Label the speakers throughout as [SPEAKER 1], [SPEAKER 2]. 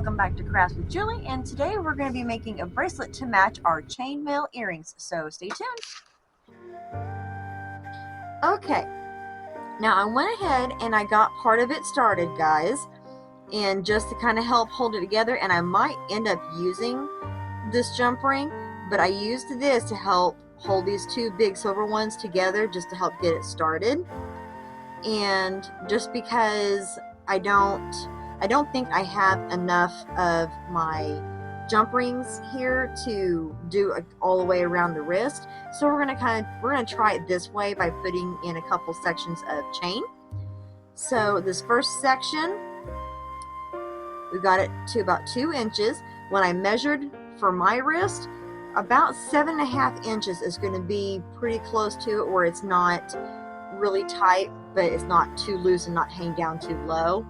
[SPEAKER 1] welcome back to Crafts with Julie, and today we're going to be making a bracelet to match our chainmail earrings, so stay tuned. Okay, now I went ahead and I got part of it started, guys, and just to kind of help hold it together, and I might end up using this jump ring, but I used this to help hold these two big silver ones together just to help get it started. And just because I don't think I have enough of my jump rings here to do all the way around the wrist, so we're gonna try it this way by putting in a couple sections of chain. So this first section, we got it to about 2 inches. When I measured for my wrist, about 7.5 inches is going to be pretty close to it, where it's not really tight, but it's not too loose and not hang down too low.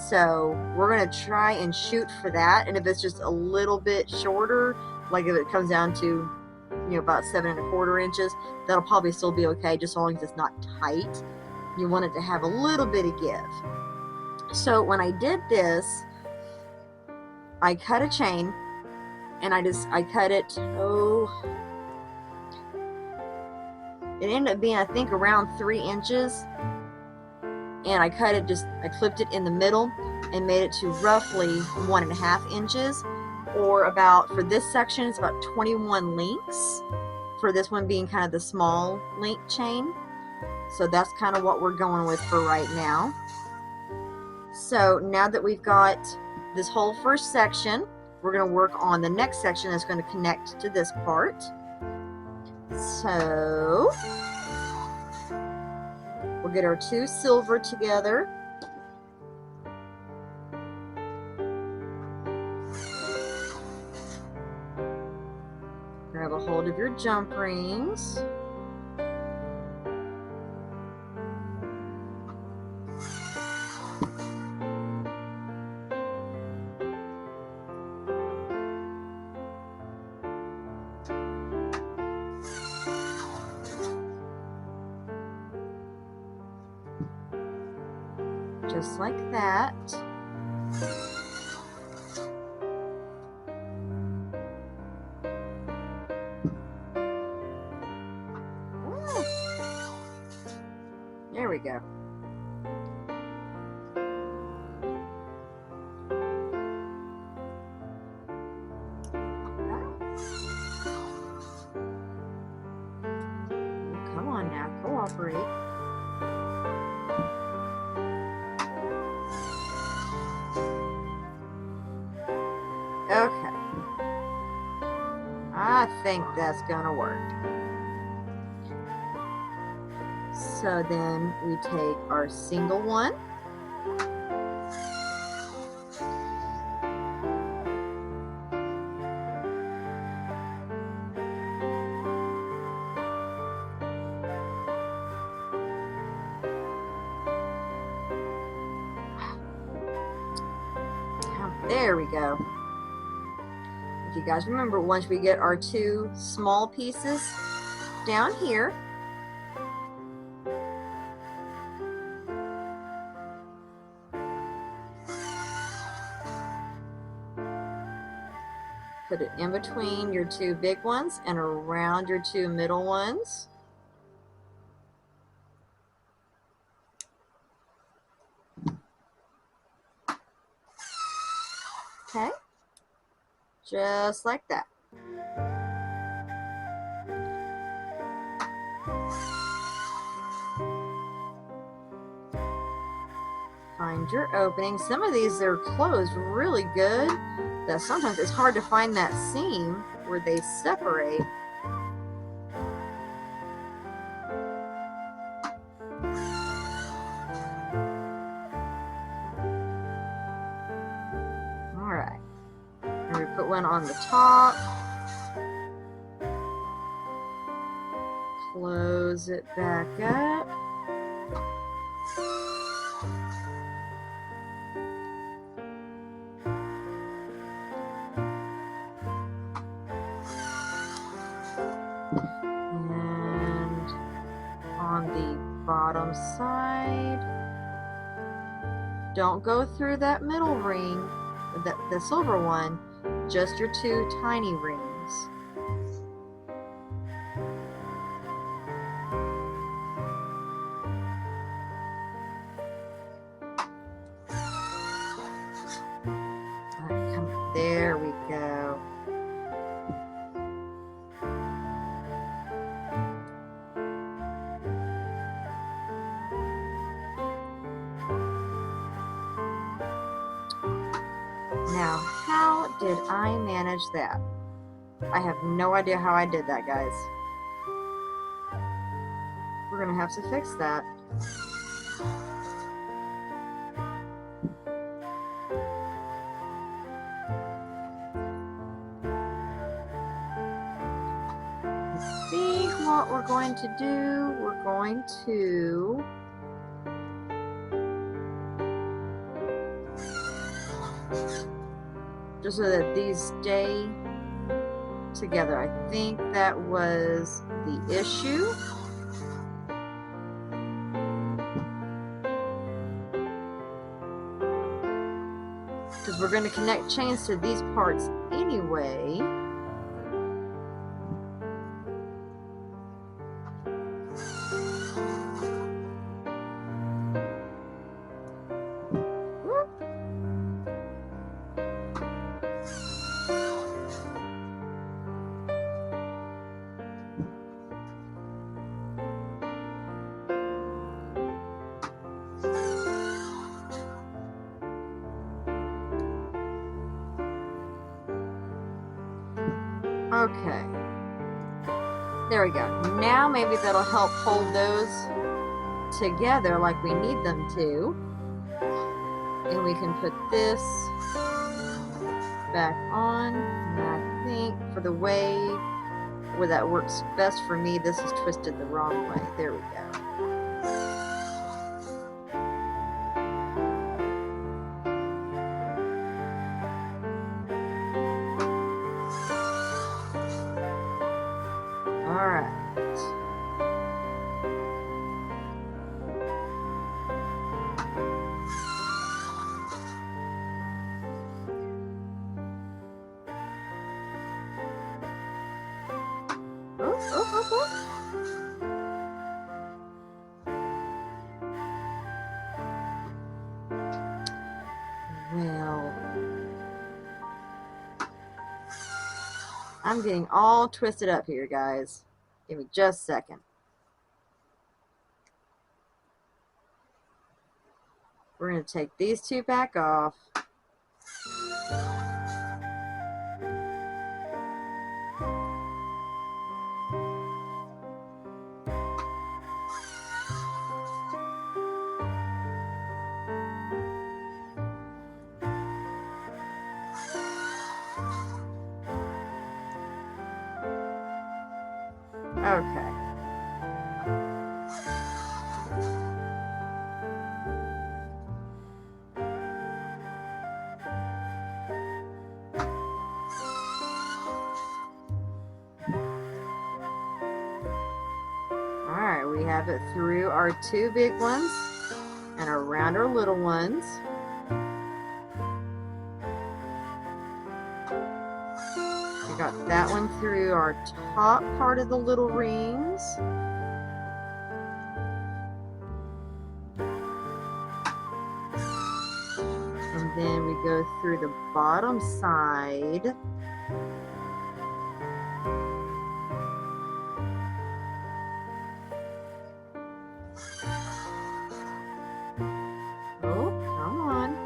[SPEAKER 1] So we're going to try and shoot for that, and if it's just a little bit shorter, like if it comes down to, about 7.25 inches, that'll probably still be okay, just as long as it's not tight. You want it to have a little bit of give. So when I did this, I cut a chain, and I cut it, it ended up being, I think, around 3 inches. And I cut it, I clipped it in the middle and made it to roughly 1.5 inches, or about, for this section, it's about 21 links, for this one being kind of the small link chain. So that's kind of what we're going with for right now. So now that we've got this whole first section, we're going to work on the next section that's going to connect to this part. So we'll get our 2 silver together. Grab a hold of your jump rings. Just like that. There we go. Come on now, cooperate. Okay, I think that's gonna work. So then we take our single one, there we go. If you guys remember, once we get our 2 small pieces down here, put it in between your 2 big ones and around your 2 middle ones. Okay. Just like that. Find your opening. Some of these are closed really good, that sometimes it's hard to find that seam where they separate. Alright. And we put one on the top. Close it back up. And on the bottom side, don't go through that middle ring. the silver one, just your 2 tiny rings. There we go. Now, how did I manage that? I have no idea how I did that, guys. We're gonna have to fix that. I think what we're going to do, we're going to just so that these stay together. I think that was the issue. Because we're going to connect chains to these parts anyway. Okay, there we go. Now maybe that'll help hold those together like we need them to. And we can put this back on. And I think for the way where that works best for me, this is twisted the wrong way. There we go. Well, I'm getting all twisted up here, guys. Give me just a second. We're going to take these 2 back off. Okay. Alright, we have it through our 2 big ones and around our little ones. We got that one through our top part of the little rings. And then we go through the bottom side. Oh, come on.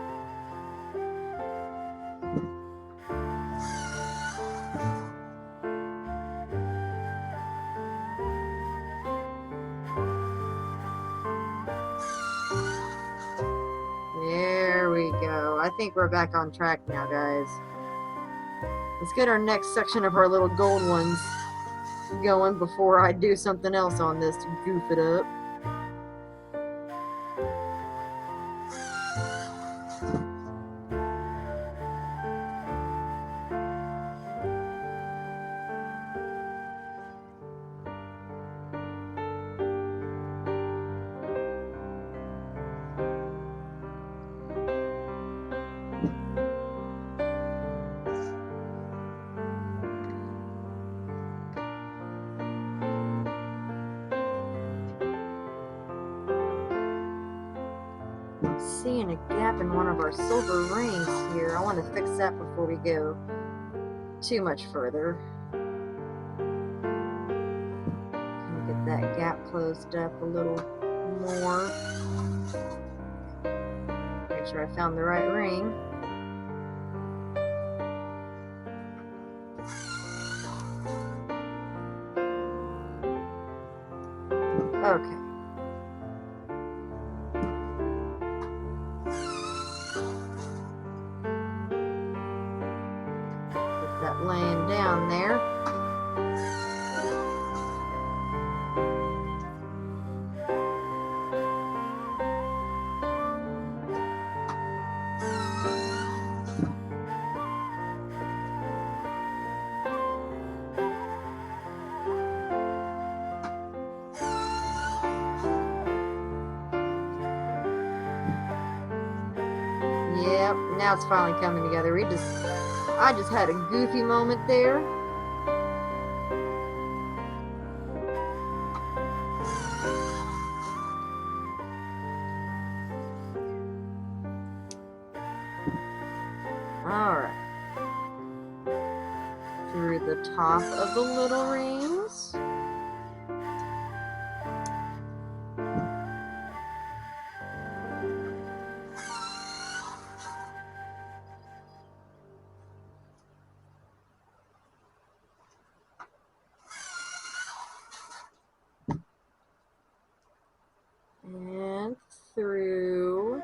[SPEAKER 1] There we go. I think we're back on track now, guys. Let's get our next section of our little gold ones going before I do something else on this to goof it up. seeing a gap in one of our silver rings here. I want to fix that before we go too much further. Get that gap closed up a little more. Make sure I found the right ring. Okay. Get that laying down there. Yep, now it's finally coming together. I just had a goofy moment there. Alright. Through the top of the little rings. And through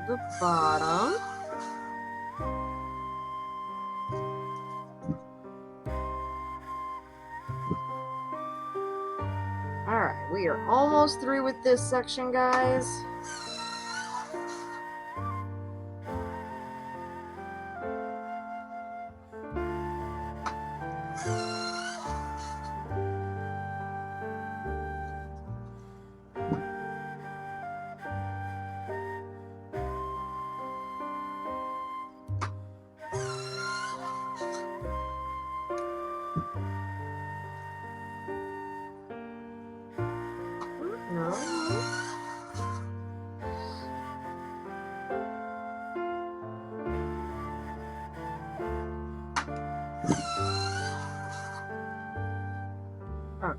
[SPEAKER 1] the bottom. Alright, we are almost through with this section, guys. No. Okay.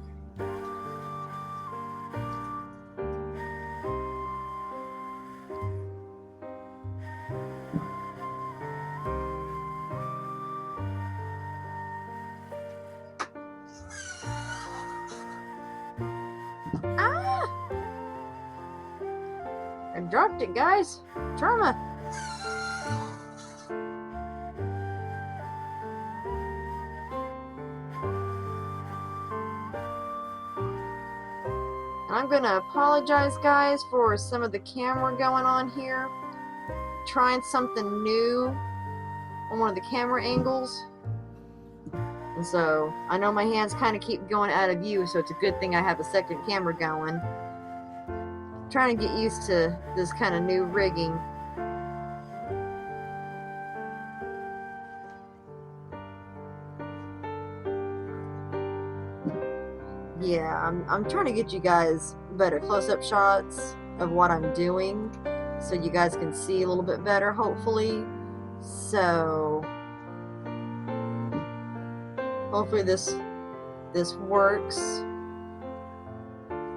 [SPEAKER 1] I dropped it, guys. Trauma. I'm gonna apologize, guys, for some of the camera going on here. Trying something new on one of the camera angles. And so, I know my hands kind of keep going out of view, so it's a good thing I have a second camera going. Trying to get used to this kind of new rigging. Yeah, I'm trying to get you guys better close-up shots of what I'm doing, so you guys can see a little bit better, hopefully. So hopefully this works.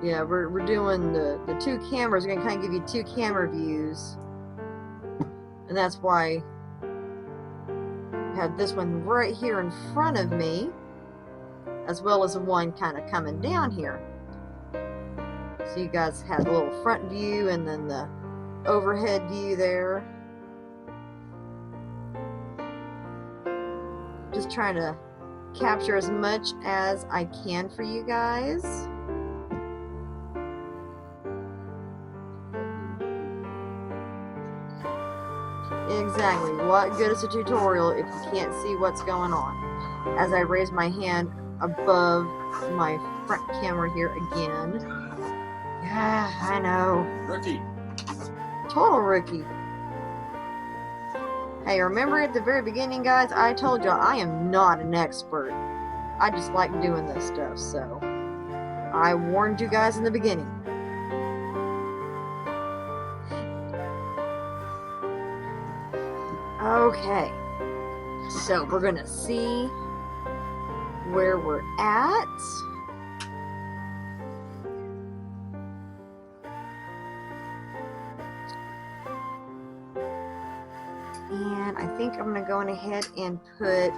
[SPEAKER 1] Yeah, we're doing the two cameras. We're gonna kind of give you two camera views, and that's why I had this one right here in front of me, as well as the one kind of coming down here. So you guys had a little front view and then the overhead view there. Just trying to capture as much as I can for you guys. Exactly. What good is a tutorial if you can't see what's going on? As I raise my hand above my front camera here again. Yeah, I know.
[SPEAKER 2] Rookie.
[SPEAKER 1] Total rookie. Hey, remember at the very beginning, guys, I told y'all I am not an expert. I just like doing this stuff, so I warned you guys in the beginning. Okay, so we're gonna see where we're at. And I think I'm gonna go ahead and put,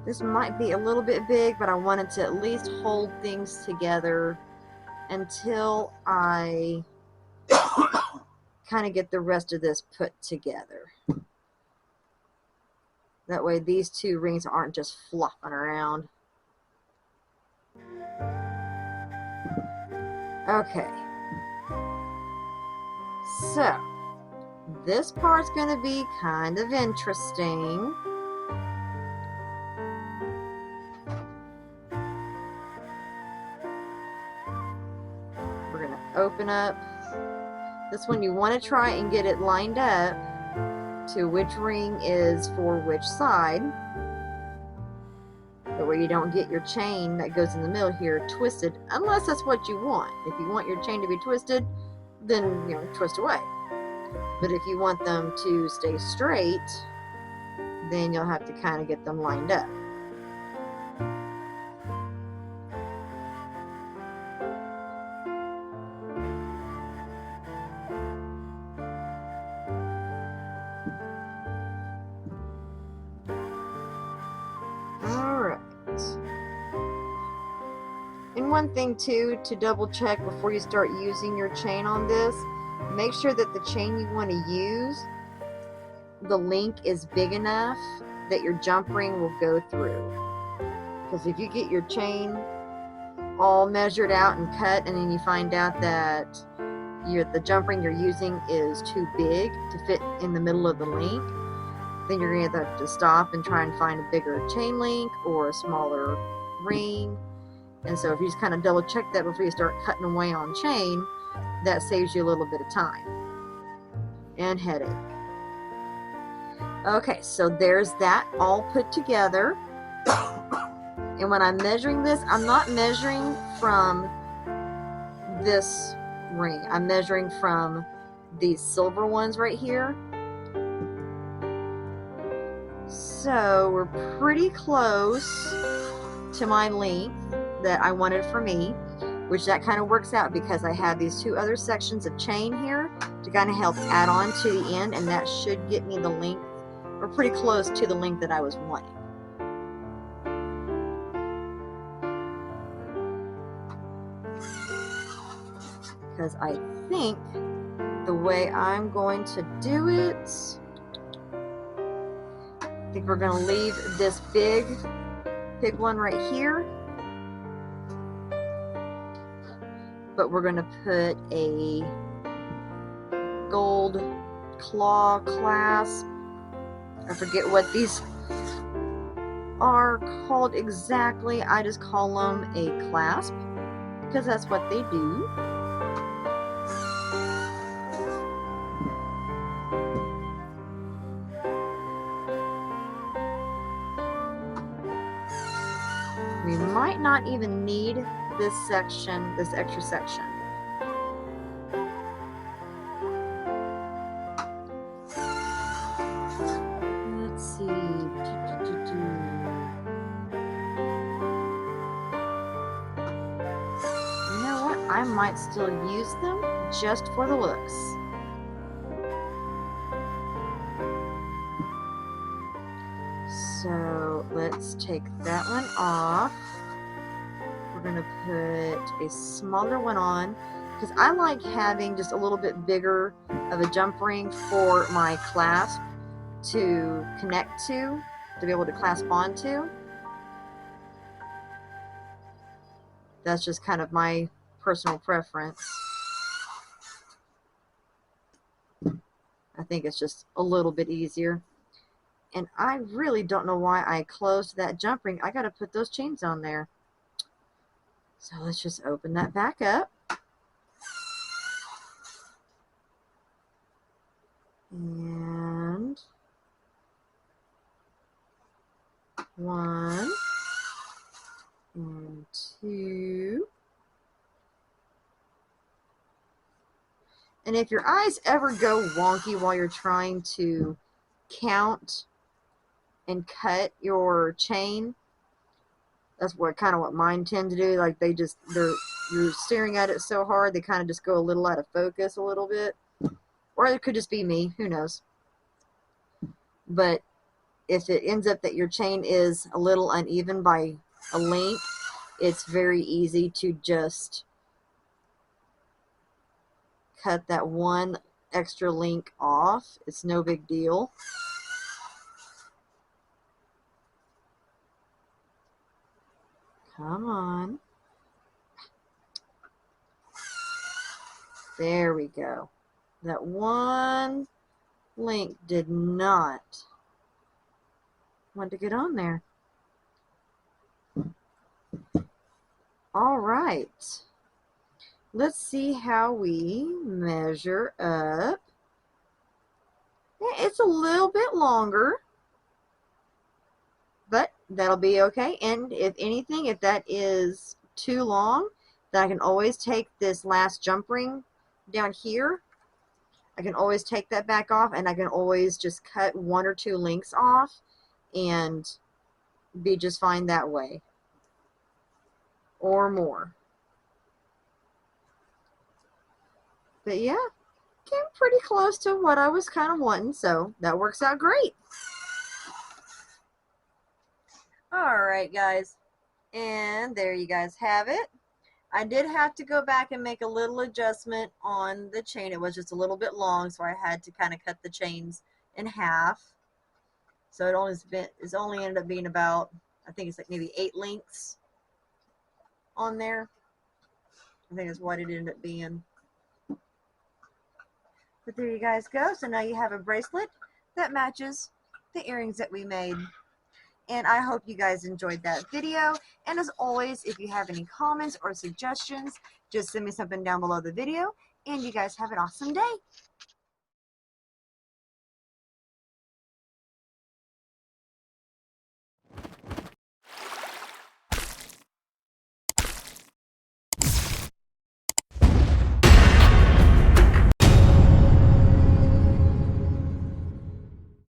[SPEAKER 1] this might be a little bit big, but I wanted to at least hold things together until I kind of get the rest of this put together. That way these two rings aren't just flopping around. Okay. So, this part's going to be kind of interesting. We're going to open up. This one you want to try and get it lined up to which ring is for which side. That way you don't get your chain that goes in the middle here twisted, unless that's what you want. If you want your chain to be twisted, then, you know, twist away. But if you want them to stay straight, then you'll have to kind of get them lined up. And one thing too, to double check before you start using your chain on this, make sure that the chain you want to use, the link is big enough that your jump ring will go through. Because if you get your chain all measured out and cut, and then you find out that the jump ring you're using is too big to fit in the middle of the link, then you're going to have to stop and try and find a bigger chain link or a smaller ring. And so if you just kind of double check that before you start cutting away on chain, that saves you a little bit of time and headache. Okay, so there's that all put together. And when I'm measuring this, I'm not measuring from this ring. I'm measuring from these silver ones right here. So we're pretty close to my length that I wanted for me, which that kind of works out because I have these two other sections of chain here to kind of help add on to the end, and that should get me the length, or pretty close to the length that I was wanting. Because I think the way I'm going to do it, I think we're going to leave this big one right here, but we're going to put a gold claw clasp. I forget what these are called exactly. I just call them a clasp because that's what they do. We might not even need this section, this extra section. Let's see. You know what? I might still use them just for the looks. So let's take that one off. We're going to put a smaller one on because I like having just a little bit bigger of a jump ring for my clasp to connect to be able to clasp onto. That's just kind of my personal preference. I think it's just a little bit easier. And I really don't know why I closed that jump ring. I got to put those chains on there. So let's just open that back up. And 1 and 2. And if your eyes ever go wonky while you're trying to count and cut your chain, that's what mine tend to do. Like you're staring at it so hard, they kind of just go a little out of focus a little bit. Or it could just be me, who knows. But if it ends up that your chain is a little uneven by a link, it's very easy to just cut that one extra link off. It's no big deal. Come on. There we go. That one link did not want to get on there. All right. Let's see how we measure up. Yeah, it's a little bit longer, but that'll be okay. And if anything, if that is too long, then I can always take this last jump ring down here. I can always take that back off, and I can always just cut 1 or 2 links off and be just fine that way, or more. But yeah, came pretty close to what I was kind of wanting, so that works out great. Alright guys, and there you guys have it. I did have to go back and make a little adjustment on the chain. It was just a little bit long, so I had to kind of cut the chains in half. So it's only ended up being about, I think it's like maybe 8 links on there. I think that's what it ended up being. But there you guys go. So now you have a bracelet that matches the earrings that we made. And I hope you guys enjoyed that video. And as always, if you have any comments or suggestions, just send me something down below the video. And you guys have an awesome day.